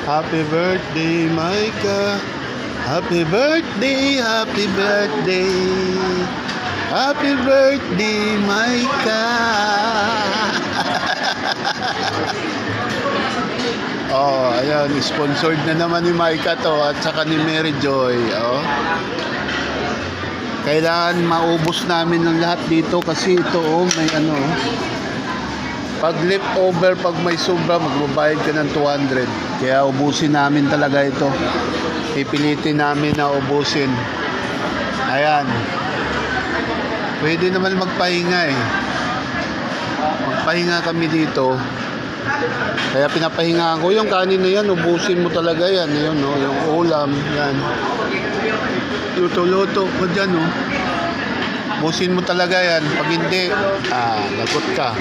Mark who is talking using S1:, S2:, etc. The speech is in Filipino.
S1: Happy birthday, Micah. Happy birthday, happy birthday. Happy birthday, Micah. Oh, ayan, sponsored na naman ni Micah to at saka ni Mary Joy. Oh. Kailangan maubos namin ng lahat dito kasi ito may ano. Pag leftover, pag may sobra, magbabayad ka ng 200. Kaya ubusin namin talaga ito. Pipilitin namin na ubusin. Ayan. Pwede naman magpahinga eh. Magpahinga kami dito. Kaya pinapahingaan ko yung kanin na yan, ubusin mo talaga yan. Yun, no? Yung ulam, yan. Luto-luto ko dyan, no? Ubusin mo talaga yan. Pag hindi, lagot ka.